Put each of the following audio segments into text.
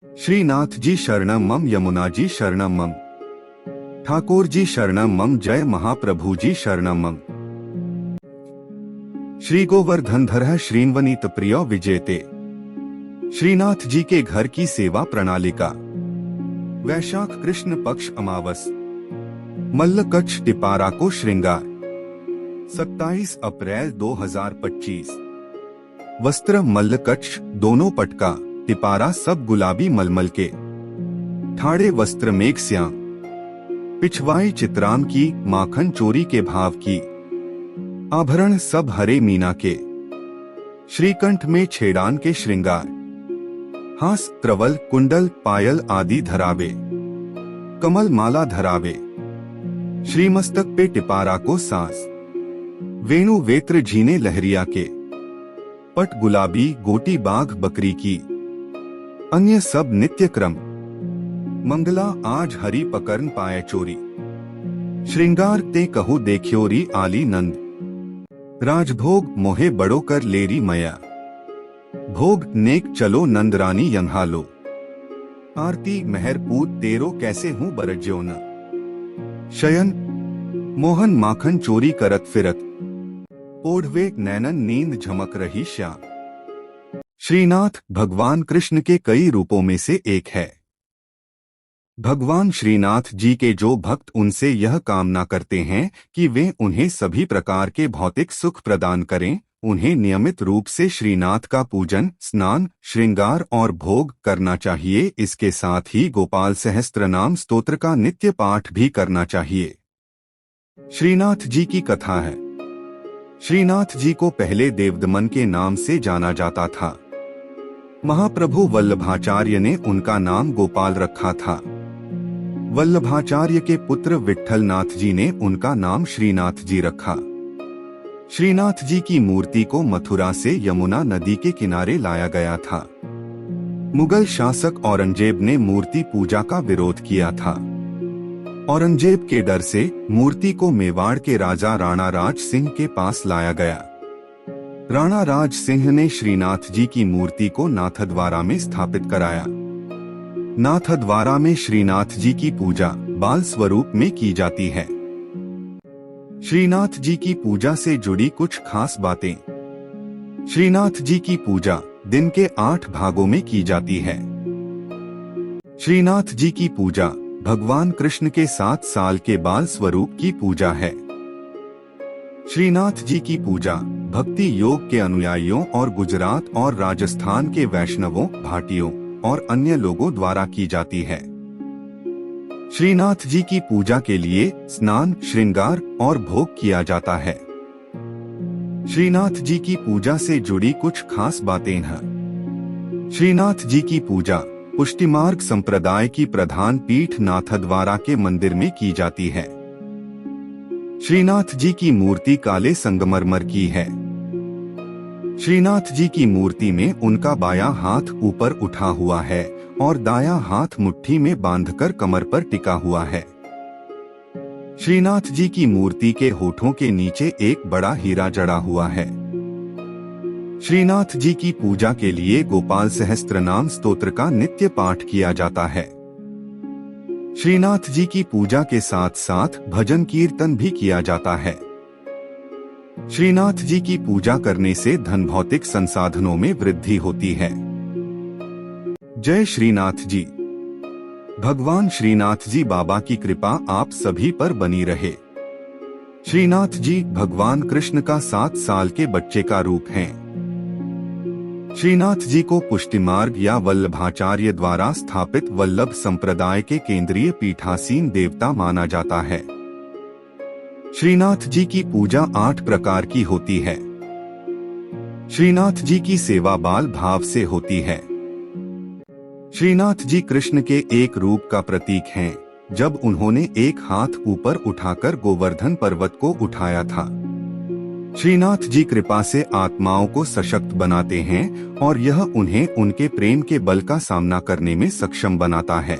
श्रीनाथ जी शरणम मम, यमुना जी शरणम मम, ठाकुर जी शरणम मम, जय महाप्रभु जी शरणम मम। श्री गोवर्धन धर श्रीन्वनीत प्रिय विजेते। श्रीनाथ जी के घर की सेवा प्रणालिका। वैशाख कृष्ण पक्ष अमावस, मल्लकच्छ टिपारा को श्रृंगार। 27 अप्रैल 2025। वस्त्र मल्लकच्छ दोनों पटका, टिपारा सब गुलाबी मलमल के। ठाड़े वस्त्र मेघ श्याम, पिछवाई चित्राम की, माखन चोरी के भाव की। आभरण सब हरे मीना के, श्रीकंठ में छेड़ान के श्रृंगार। हास त्रवल कुंडल पायल आदि धरावे, कमल माला धरावे। श्रीमस्तक पे टिपारा को सांस, वेणु वेत्र झीने लहरिया के। पट गुलाबी गोटी बाघ बकरी की, अन्य सब नित्य क्रम। मंगला आज हरि पकर्न पाए चोरी, श्रृंगार ते कहु देखियोरी आली नंद। राजभोग मोहे बड़ो कर लेरी मया, भोग नेक चलो नंदरानी यंहा लो। आरती मेहर पूत तेरो कैसे हूँ बरज्यो न। शयन मोहन माखन चोरी करत फिरत, ओढ़वे नैनन नींद झमक रही श्याम। श्रीनाथ भगवान कृष्ण के कई रूपों में से एक है। भगवान श्रीनाथ जी के जो भक्त उनसे यह कामना करते हैं कि वे उन्हें सभी प्रकार के भौतिक सुख प्रदान करें, उन्हें नियमित रूप से श्रीनाथ का पूजन, स्नान, श्रृंगार और भोग करना चाहिए। इसके साथ ही गोपाल सहस्त्रनाम स्तोत्र का नित्य पाठ भी करना चाहिए। श्रीनाथ जी की कथा है। श्रीनाथ जी को पहले देवदमन के नाम से जाना जाता था। महाप्रभु वल्लभाचार्य ने उनका नाम गोपाल रखा था। वल्लभाचार्य के पुत्र विट्ठलनाथ जी ने उनका नाम श्रीनाथ जी रखा। श्रीनाथ जी की मूर्ति को मथुरा से यमुना नदी के किनारे लाया गया था। मुगल शासक औरंगजेब ने मूर्ति पूजा का विरोध किया था। औरंगजेब के डर से मूर्ति को मेवाड़ के राजा राणा राज सिंह के पास लाया गया। राणा राज सिंह ने श्रीनाथ जी की मूर्ति को नाथद्वारा में स्थापित कराया। नाथद्वारा में श्रीनाथ जी की पूजा बाल स्वरूप में की जाती है। श्रीनाथ जी की पूजा से जुड़ी कुछ खास बातें। श्रीनाथ जी की पूजा दिन के 8 भागों में की जाती है। श्रीनाथ जी की पूजा भगवान कृष्ण के 7 साल के बाल स्वरूप की पूजा है। श्रीनाथ जी की पूजा भक्ति योग के अनुयायियों और गुजरात और राजस्थान के वैष्णवों, भाटियों और अन्य लोगों द्वारा की जाती है। श्रीनाथ जी की पूजा के लिए स्नान, श्रृंगार और भोग किया जाता है। श्रीनाथ जी की पूजा से जुड़ी कुछ खास बातें हैं। श्रीनाथ जी की पूजा पुष्टिमार्ग संप्रदाय की प्रधान पीठ नाथद्वारा के मंदिर में की जाती है। श्रीनाथ जी की मूर्ति काले संगमरमर की है। श्रीनाथ जी की मूर्ति में उनका बायां हाथ ऊपर उठा हुआ है और दायां हाथ मुट्ठी में बांधकर कमर पर टिका हुआ है। श्रीनाथ जी की मूर्ति के होठों के नीचे एक बड़ा हीरा जड़ा हुआ है। श्रीनाथ जी की पूजा के लिए गोपाल सहस्त्रनाम स्तोत्र का नित्य पाठ किया जाता है। श्रीनाथ जी की पूजा के साथ साथ भजन कीर्तन भी किया जाता है। श्रीनाथ जी की पूजा करने से धन भौतिक संसाधनों में वृद्धि होती है। जय श्रीनाथ जी। भगवान श्रीनाथ जी बाबा की कृपा आप सभी पर बनी रहे। श्रीनाथ जी भगवान कृष्ण का 7 साल के बच्चे का रूप हैं। श्रीनाथ जी को पुष्टिमार्ग या वल्लभाचार्य द्वारा स्थापित वल्लभ संप्रदाय के केंद्रीय पीठासीन देवता माना जाता है। श्रीनाथ जी की पूजा 8 प्रकार की होती है। श्रीनाथ जी की सेवा बाल भाव से होती है। श्रीनाथ जी कृष्ण के एक रूप का प्रतीक हैं, जब उन्होंने एक हाथ ऊपर उठाकर गोवर्धन पर्वत को उठाया था। श्रीनाथ जी कृपा से आत्माओं को सशक्त बनाते हैं और यह उन्हें उनके प्रेम के बल का सामना करने में सक्षम बनाता है।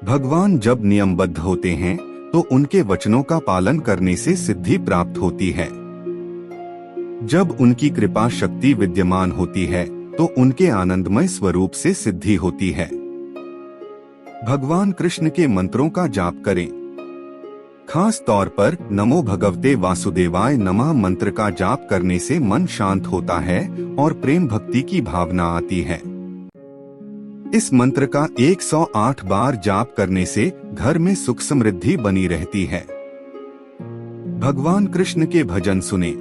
भगवान जब नियमबद्ध होते हैं तो उनके वचनों का पालन करने से सिद्धि प्राप्त होती है। जब उनकी कृपा शक्ति विद्यमान होती है तो उनके आनंदमय स्वरूप से सिद्धि होती है। भगवान कृष्ण के मंत्रों का जाप करें। खास तौर पर नमो भगवते वासुदेवाय नमः मंत्र का जाप करने से मन शांत होता है और प्रेम भक्ति की भावना आती है। इस मंत्र का 108 बार जाप करने से घर में सुख समृद्धि बनी रहती है। भगवान कृष्ण के भजन सुने।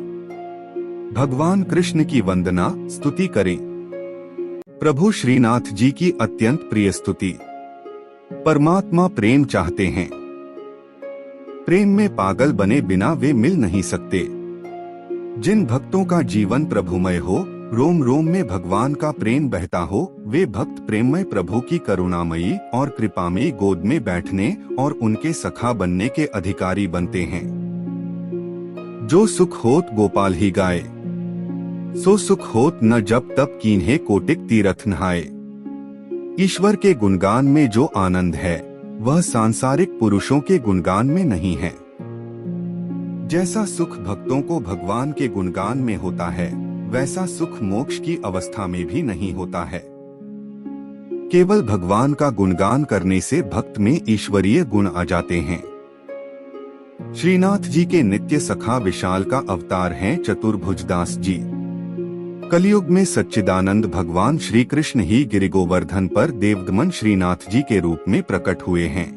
भगवान कृष्ण की वंदना स्तुति करें। प्रभु श्रीनाथ जी की अत्यंत प्रिय स्तुति। परमात्मा प्रेम चाहते हैं। प्रेम में पागल बने बिना वे मिल नहीं सकते। जिन भक्तों का जीवन प्रभुमय हो, रोम रोम में भगवान का प्रेम बहता हो, वे भक्त प्रेममय प्रभु की करुणामयी और कृपामयी गोद में बैठने और उनके सखा बनने के अधिकारी बनते हैं। जो सुख होत गोपाल ही गाए, सो सुख होत न जब तब कीन्हे कोटिक तीरथ नहाए। ईश्वर के गुणगान में जो आनंद है, वह सांसारिक पुरुषों के गुणगान में नहीं है। जैसा सुख भक्तों को भगवान के गुणगान में होता है, वैसा सुख मोक्ष की अवस्था में भी नहीं होता है। केवल भगवान का गुणगान करने से भक्त में ईश्वरीय गुण आ जाते हैं। श्रीनाथ जी के नित्य सखा विशाल का अवतार हैं चतुर्भुजदास जी। कलयुग में सच्चिदानंद भगवान श्री कृष्ण ही गिरि गोवर्धन पर देवदमन श्रीनाथ जी के रूप में प्रकट हुए हैं।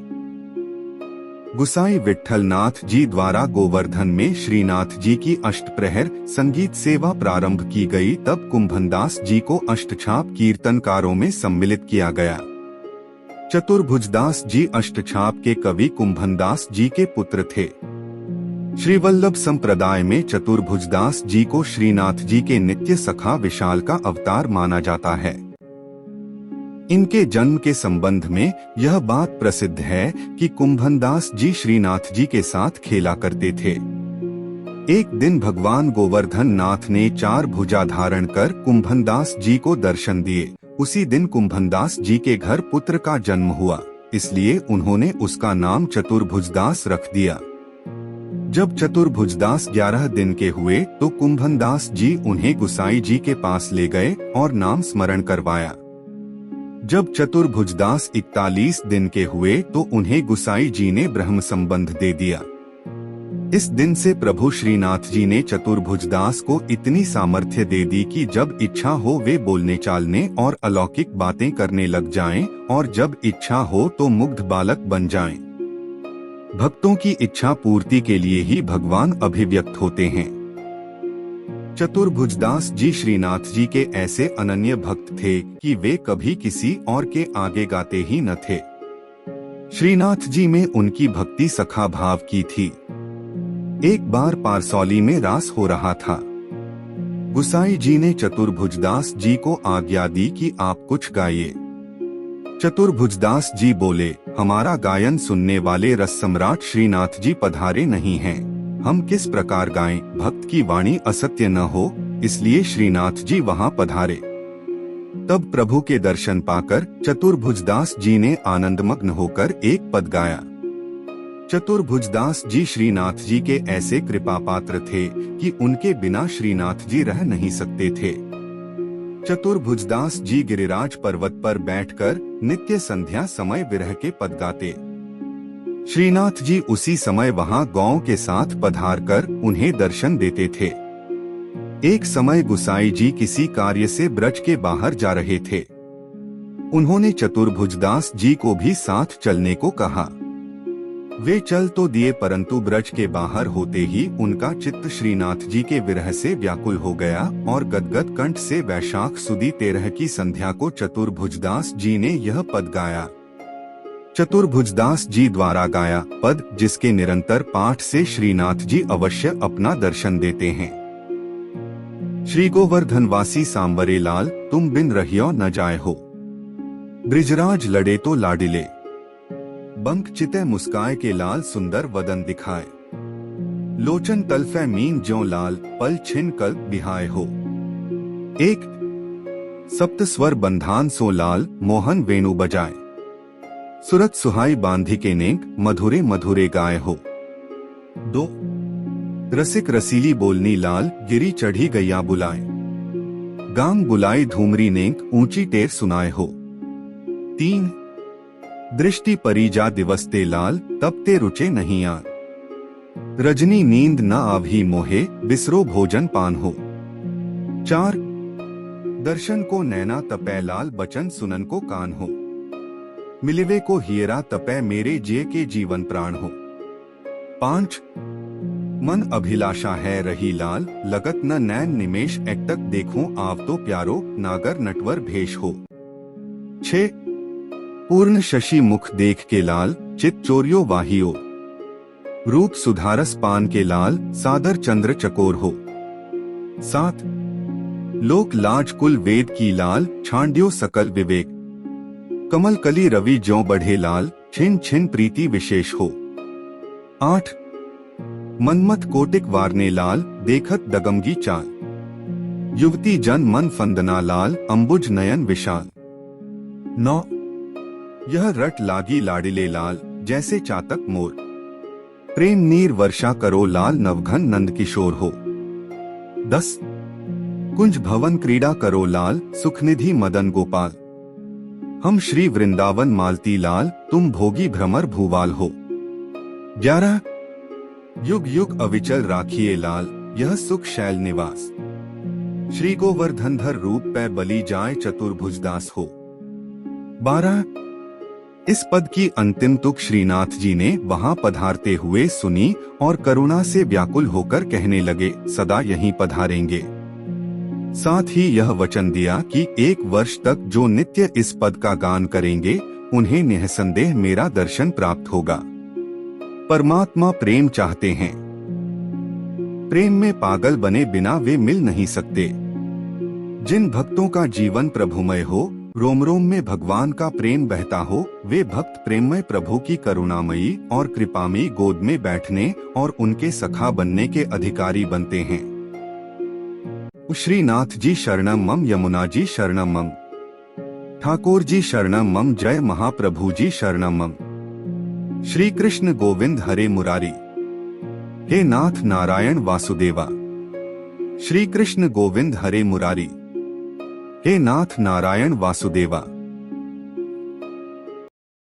गुसाई विट्ठल नाथ जी द्वारा गोवर्धन में श्रीनाथ जी की अष्टप्रहर संगीत सेवा प्रारंभ की गई, तब कुंभनदास जी को अष्टछाप कीर्तनकारों में सम्मिलित किया गया। चतुर्भुजदास जी अष्टछाप के कवि कुंभनदास जी के पुत्र थे। श्रीवल्लभ संप्रदाय में चतुर्भुजदास जी को श्रीनाथ जी के नित्य सखा विशाल का अवतार माना जाता है। इनके जन्म के संबंध में यह बात प्रसिद्ध है कि कुंभनदास जी श्रीनाथ जी के साथ खेला करते थे। एक दिन भगवान गोवर्धन नाथ ने 4 भुजा धारण कर कुंभनदास जी को दर्शन दिए। उसी दिन कुंभनदास जी के घर पुत्र का जन्म हुआ, इसलिए उन्होंने उसका नाम चतुर्भुजदास रख दिया। जब चतुर्भुजदास 11 दिन के हुए तो कुंभनदास जी उन्हें गुसाई जी के पास ले गए और नाम स्मरण करवाया। जब चतुर्भुजदास 41 दिन के हुए तो उन्हें गुसाई जी ने ब्रह्म संबंध दे दिया। इस दिन से प्रभु श्रीनाथ जी ने चतुर्भुजदास को इतनी सामर्थ्य दे दी कि जब इच्छा हो वे बोलने चालने और अलौकिक बातें करने लग जाएं, और जब इच्छा हो तो मुग्ध बालक बन जाएं। भक्तों की इच्छा पूर्ति के लिए ही भगवान अभिव्यक्त होते हैं। चतुर्भुजदास जी श्रीनाथ जी के ऐसे अनन्य भक्त थे कि वे कभी किसी और के आगे गाते ही न थे। श्रीनाथ जी में उनकी भक्ति सखा भाव की थी। एक बार पारसौली में रास हो रहा था। गुसाई जी ने चतुर्भुजदास जी को आज्ञा दी कि आप कुछ गाइए। चतुर्भुजदास जी बोले, हमारा गायन सुनने वाले रस सम्राट श्रीनाथ जी पधारे नहीं हैं, हम किस प्रकार गाएं, भक्त की वाणी असत्य न हो, इसलिए श्रीनाथ जी वहां पधारे। तब प्रभु के दर्शन पाकर चतुर्भुजदास जी ने आनंदमग्न होकर एक पद गाया। चतुर्भुजदास जी श्रीनाथ जी के ऐसे कृपा पात्र थे कि उनके बिना श्रीनाथ जी रह नहीं सकते थे। चतुर्भुजदास जी गिरिराज पर्वत पर बैठकर नित्य संध्या समय विरह के पद गाते। श्रीनाथ जी उसी समय वहां गौओं के साथ पधार कर उन्हें दर्शन देते थे। एक समय गुसाई जी किसी कार्य से ब्रज के बाहर जा रहे थे। उन्होंने चतुर्भुजदास जी को भी साथ चलने को कहा। वे चल तो दिए, परंतु ब्रज के बाहर होते ही उनका चित्त श्रीनाथ जी के विरह से व्याकुल हो गया और गदगद कंठ से वैशाख सुदी 13 की संध्या को चतुर्भुजदास जी ने यह पद गाया। चतुर्भुजदास जी द्वारा गाया पद, जिसके निरंतर पाठ से श्रीनाथ जी अवश्य अपना दर्शन देते हैं। श्री गोवर्धन वासी सांवरे लाल, तुम बिन रहियो न जाए हो। ब्रिजराज लड़े तो लाडिले, बंक चिते मुस्काए के लाल सुंदर वदन दिखाए। लोचन तलफे मीन ज्यों लाल, पल छिन कल्प बिहाय हो। एक सप्त स्वर बंधान सो लाल, मोहन वेणु बजाए। सुरत सुहाई बांधी के नेक, मधुरे मधुरे गाय हो। 2 रसिक रसीली बोलनी लाल, गिरी चढ़ी गैया बुलाए। गांग बुलाई धूमरी नेक ऊंची टेर सुनाए हो। 3 दृष्टि परिजा दिवस ते लाल तब ते रुचे नहीं आन। रजनी नींद न आवही मोहे बिसरो भोजन पान हो। 4 दर्शन को नैना तपै लाल बचन सुनन को कान हो। मिलिवे को हियरा तपै मेरे जिय के जीवन प्राण हो। 5 मन अभिलाषा है रही लाल लगत न नैन निमेश एकटक देखूं आव तो प्यारो नागर नटवर भेष हो। 6 पूर्ण शशि मुख देख के लाल चित चोरियो वाहियो। रूप सुधारस पान के लाल सादर चंद्र चकोर हो। 7 लोक लाज कुल वेद की लाल छांड्यो सकल विवेक। कमल कली रवि ज्यों बढ़े लाल छिन छिन प्रीति विशेष हो। 8 मनमत कोटिक वारने लाल देखत दगमगी चाल। युवती जन मन फंदना लाल अंबुज नयन विशाल। 9 यह रट लागी लाडिले लाल जैसे चातक मोर। प्रेम नीर वर्षा करो लाल नवघन नंद किशोर हो। 10 कुंज भवन क्रीड़ा करो लाल सुखनिधि मदन गोपाल। हम श्री वृंदावन मालती लाल तुम भोगी भ्रमर भूवाल हो। 11 युग युग अविचल राखिए लाल यह सुख शैल निवास। श्री गोवर्धनधर रूप पै बली जाय चतुर्भुजदास हो। 12 इस पद की अंतिम तुक श्रीनाथ जी ने वहां पधारते हुए सुनी और करुणा से व्याकुल होकर कहने लगे सदा यहीं पधारेंगे। साथ ही यह वचन दिया कि 1 वर्ष तक जो नित्य इस पद का गान करेंगे उन्हें निःसंदेह मेरा दर्शन प्राप्त होगा। परमात्मा प्रेम चाहते हैं। प्रेम में पागल बने बिना वे मिल नहीं सकते। जिन भक्तों का जीवन प्रभुमय हो, रोम रोम में भगवान का प्रेम बहता हो, वे भक्त प्रेममय प्रभु की करुणामयी और कृपामयी गोद में बैठने और उनके सखा बनने के अधिकारी बनते हैं। श्रीनाथ जी शरणम मम, यमुना जी शरणम मम, ठाकुर जी शरणम मम, जय महाप्रभु जी शरणम मम। श्री कृष्ण गोविंद हरे मुरारी, हे नाथ नारायण वासुदेवा। श्री कृष्ण गोविंद हरे मुरारी, हे नाथ नारायण वासुदेवा।